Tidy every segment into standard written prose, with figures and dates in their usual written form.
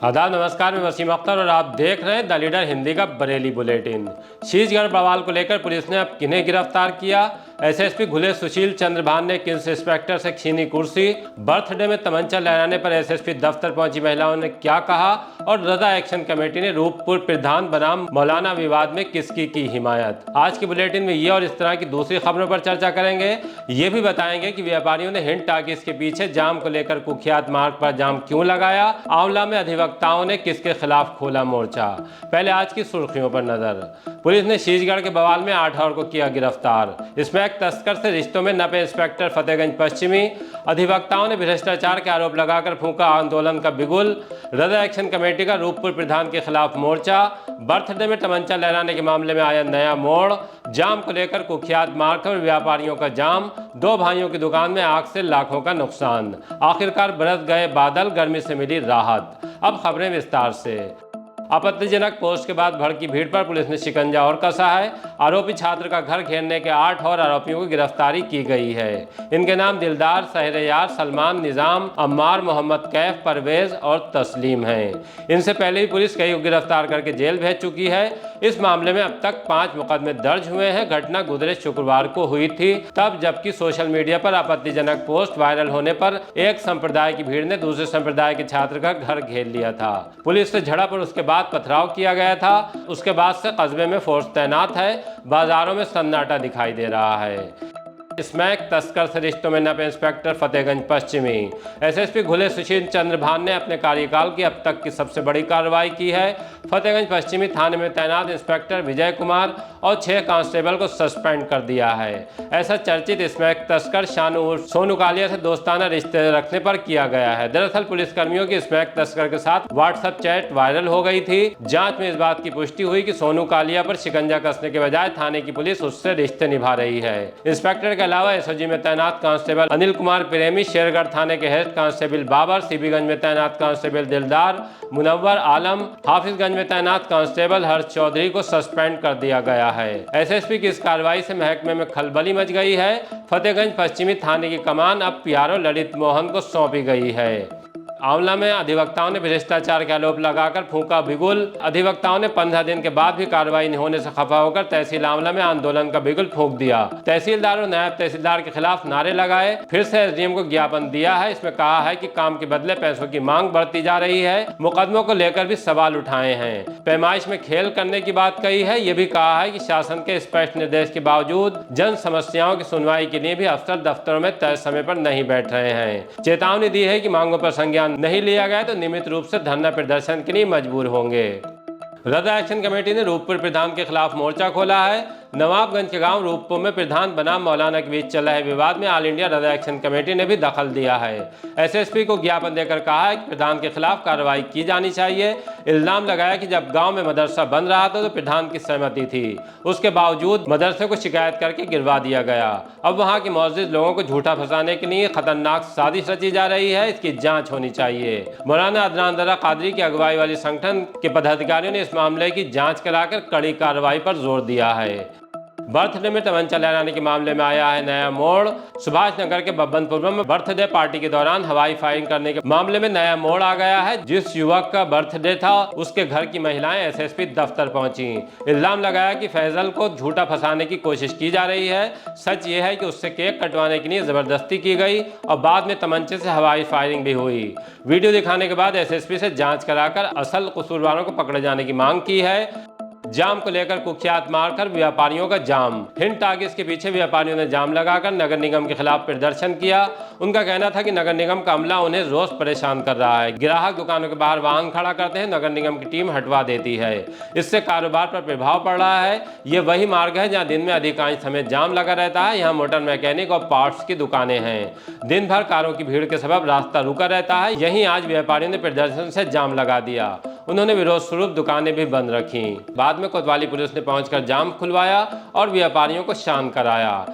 आदाब, नमस्कार। मैं वसीम अख्तर और आप देख रहे हैं द लीडर हिंदी का बरेली बुलेटिन। शीशगढ़ बवाल को लेकर पुलिस ने अब किन्हें गिरफ्तार किया? एसएसपी घुले सुशील चंद्र भान ने किन्स इंस्पेक्टर से छीनी कुर्सी। बर्थडे में तमंचा लहराने पर एसएसपी दफ्तर पहुंची महिलाओं ने क्या कहा? और रजा एक्शन कमेटी ने रूपपुर प्रधान बनाम मौलाना विवाद में किसकी की हिमायत? आज के बुलेटिन में ये और इस तरह की दूसरी खबरों पर चर्चा करेंगे। ये भी बताएंगे कि व्यापारियों ने हिंद टाकीज के पीछे जाम को लेकर कुख्यात मार्ग पर जाम क्यों लगाया? आंवला में अधिवक्ताओं ने किसके खिलाफ खोला मोर्चा? पहले आज की सुर्खियों पर नजर। पुलिस ने शीशगढ़ के बवाल में 8 और को किया गिरफ्तार। इसमें एक तस्कर से रिश्तों में नपे इंस्पेक्टर फतेहगंज पश्चिमी। अधिवक्ताओं ने भ्रष्टाचार के आरोप लगाकर फूंका आंदोलन का बिगुल। रजा एक्शन कमेटी का रूपपुर प्रधान के खिलाफ मोर्चा। बर्थडे में तमंचा लहराने के मामले में आया नया मोड़। जाम को लेकर कुख्यात मार्ग पर व्यापारियों का जाम। 2 भाइयों की दुकान में आग से लाखों का नुकसान। आखिरकार बरस गए बादल, गर्मी से मिली राहत। अब खबरें विस्तार से। आपत्तिजनक पोस्ट के बाद भड़की भीड़ पर पुलिस ने शिकंजा और कसा है। आरोपी छात्र का घर घेरने के 8 और आरोपियों की गिरफ्तारी की गई है। इनके नाम दिलदार, सहरयार, सलमान, निजाम, अम्मार, मोहम्मद कैफ, परवेज और तस्लीम हैं। इनसे पहले ही पुलिस कई को गिरफ्तार करके जेल भेज चुकी है। इस मामले में अब तक 5 मुकदमे दर्ज हुए हैं। घटना गुजरे शुक्रवार को हुई थी, तब जबकि सोशल मीडिया पर आपत्तिजनक पोस्ट वायरल होने पर एक संप्रदाय की भीड़ ने दूसरे संप्रदाय के छात्र का घर घेर लिया था। पुलिस से झड़प और उसके बाद पथराव किया गया था। उसके बाद से कस्बे में फोर्स तैनात है। बाजारों में सन्नाटा दिखाई दे रहा है। स्मैक तस्कर से रिश्तों में नपे इंस्पेक्टर फतेहगंज पश्चिमी। एसएसपी घुले सुशील चंद्र भान ने अपने कार्यकाल की अब तक की सबसे बड़ी कार्रवाई की है। फतेहगंज पश्चिमी थाने में तैनात इंस्पेक्टर विजय कुमार और 6 कांस्टेबल को सस्पेंड कर दिया है। ऐसा चर्चित स्मैक तस्कर शानू उर्फ सोनू कालिया से दोस्ताना रिश्ते रखने पर किया गया है। दरअसल पुलिसकर्मियों की स्मैक तस्कर के साथ व्हाट्सएप चैट वायरल हो गई थी। जांच में इस बात की पुष्टि हुई कि सोनू कालिया पर शिकंजा कसने के बजाय थाने की पुलिस उससे रिश्ते निभा रही है। इंस्पेक्टर के अलावा एसओजी में तैनात कांस्टेबल अनिल कुमार प्रेमी, शेरगढ़ थाने के हेड कांस्टेबल बाबर, सीबीगंज में तैनात कांस्टेबल दिलदार, मुनव्वर आलम, हाफिजगंज में तैनात कांस्टेबल हर्ष चौधरी को सस्पेंड कर दिया गया है। एसएसपी की इस कार्रवाई से महकमे में खलबली मच गई है। फतेहगंज पश्चिमी थाने की कमान अब पीआरओ ललित मोहन को सौंपी गई है। आंवला में अधिवक्ताओं ने भ्रष्टाचार के आरोप लगाकर फूंका बिगुल। अधिवक्ताओं ने 15 दिन के बाद भी कार्रवाई नहीं होने से खफा होकर तहसील आंवला में आंदोलन का बिगुल फूंक दिया। तहसीलदार और नायब तहसीलदार के खिलाफ नारे लगाए। फिर से एसडीएम को ज्ञापन दिया है। इसमें कहा है कि काम के बदले पैसों की मांग बढ़ती जा रही है। मुकदमों को लेकर भी सवाल उठाए हैं। पैमाइश में खेल करने की बात कही है। ये भी कहा है कि शासन के स्पष्ट निर्देश के बावजूद जन समस्याओं की सुनवाई के लिए भी अफसर दफ्तरों में तय समय पर नहीं बैठ रहे हैं। चेतावनी दी है कि मांगों पर संज्ञान नहीं लिया गया तो नियमित रूप से धरना प्रदर्शन के लिए मजबूर होंगे। रजा एक्शन कमेटी ने रूपपुर प्रधान के खिलाफ मोर्चा खोला है। नवाबगंज के गांव रूपपुर में प्रधान बनाम मौलाना के बीच चल रहे विवाद में ऑल इंडिया रजा एक्शन कमेटी ने भी दखल दिया है। एसएसपी को ज्ञापन देकर कहा है कि प्रधान के खिलाफ कार्रवाई की जानी चाहिए। इल्जाम लगाया कि जब गांव में मदरसा बन रहा था तो प्रधान की सहमति थी, उसके बावजूद मदरसे को शिकायत करके गिरवा दिया गया। अब वहां के मौजूद लोगों को झूठा फंसाने के लिए खतरनाक साजिश रची जा रही है। इसकी जांच होनी चाहिए। मौलाना अदनान दरा कादरी की अगुवाई वाली संगठन के पदाधिकारियों ने इस मामले की जांच कराकर कड़ी कार्रवाई पर जोर दिया है। बर्थडे में तमंचा लहराने के मामले में आया है नया मोड़। सुभाष नगर के बब्बनपुर में बर्थडे पार्टी के दौरान हवाई फायरिंग करने के मामले में नया मोड़ आ गया है। जिस युवक का बर्थडे था उसके घर की महिलाएं एसएसपी दफ्तर पहुंची। इल्जाम लगाया कि फैजल को झूठा फंसाने की कोशिश की जा रही है। सच ये है कि उससे केक कटवाने के लिए जबरदस्ती की गई और बाद में तमंचे से हवाई फायरिंग भी हुई। वीडियो दिखाने के बाद एसएसपी से जांच कराकर असल कसूरवारों को पकड़े जाने की मांग की है। जाम को लेकर कुख्यात मारकर व्यापारियों का जाम। हिंद टाकीज के पीछे व्यापारियों ने जाम लगाकर नगर निगम के खिलाफ प्रदर्शन किया। उनका कहना था कि नगर निगम का अमला उन्हें रोज परेशान कर रहा है। ग्राहक दुकानों के बाहर वाहन खड़ा करते हैं, नगर निगम की टीम हटवा देती है। इससे कारोबार पर प्रभाव पड़ रहा है। ये वही मार्ग है जहाँ दिन में अधिकांश समय जाम लगा रहता है। यहाँ मोटर मैकेनिक और पार्ट्स की दुकानें हैं। दिन भर कारों की भीड़ के सबब रास्ता रुका रहता है। यहीं आज व्यापारियों ने प्रदर्शन से जाम लगा दिया। उन्होंने विरोध स्वरूप दुकानें भी बंद रखी। बाद में कोतवाली पुलिस ने पहुंचकर जाम खुलवाया और व्यापारियों को शांत कराया।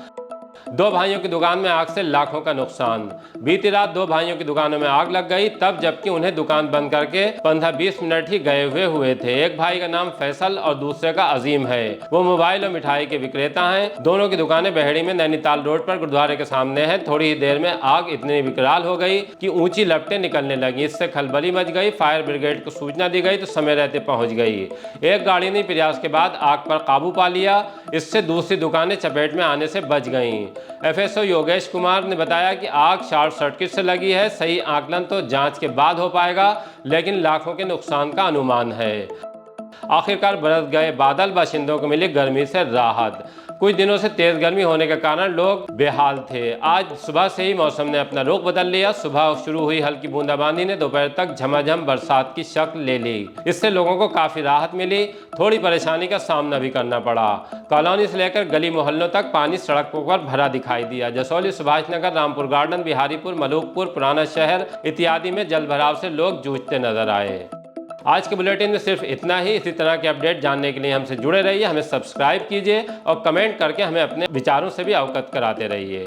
दो भाइयों की दुकान में आग से लाखों का नुकसान। बीती रात दो भाइयों की दुकानों में आग लग गई, तब जबकि उन्हें दुकान बंद करके 15-20 मिनट ही गए हुए थे। एक भाई का नाम फैसल और दूसरे का अजीम है। वो मोबाइल और मिठाई के विक्रेता हैं। दोनों की दुकानें बहेड़ी में नैनीताल रोड पर गुरुद्वारे के सामने है। थोड़ी ही देर में आग इतनी विकराल हो गई कि ऊंची लपटें निकलने लगी। इससे खलबली मच गई। फायर ब्रिगेड को सूचना दी गई तो समय रहते पहुंच गई। एक गाड़ी ने प्रयास के बाद आग पर काबू पा लिया। इससे दूसरी दुकानें चपेट में आने से बच गईं। एफएसओ योगेश कुमार ने बताया कि आग शॉर्ट सर्किट से लगी है। सही आकलन तो जांच के बाद हो पाएगा, लेकिन लाखों के नुकसान का अनुमान है। आखिरकार बरस गए बादल, बाशिंदों को मिली गर्मी से राहत। कुछ दिनों से तेज गर्मी होने के कारण लोग बेहाल थे। आज सुबह से ही मौसम ने अपना रुख बदल लिया। सुबह शुरू हुई हल्की बूंदाबांदी ने दोपहर तक झमाझम बरसात की शक्ल ले ली। इससे लोगों को काफी राहत मिली। थोड़ी परेशानी का सामना भी करना पड़ा। कॉलोनी से लेकर गली मोहल्लों तक पानी सड़कों पर भरा दिखाई दिया। जसौली, सुभाष नगर, रामपुर गार्डन, बिहारीपुर, मलूकपुर, पुराना शहर इत्यादि में जल भराव से लोग जूझते नजर आए। आज के बुलेटिन में सिर्फ इतना ही। इसी तरह के अपडेट जानने के लिए हमसे जुड़े रहिए, हमें सब्सक्राइब कीजिए और कमेंट करके हमें अपने विचारों से भी अवगत कराते रहिए।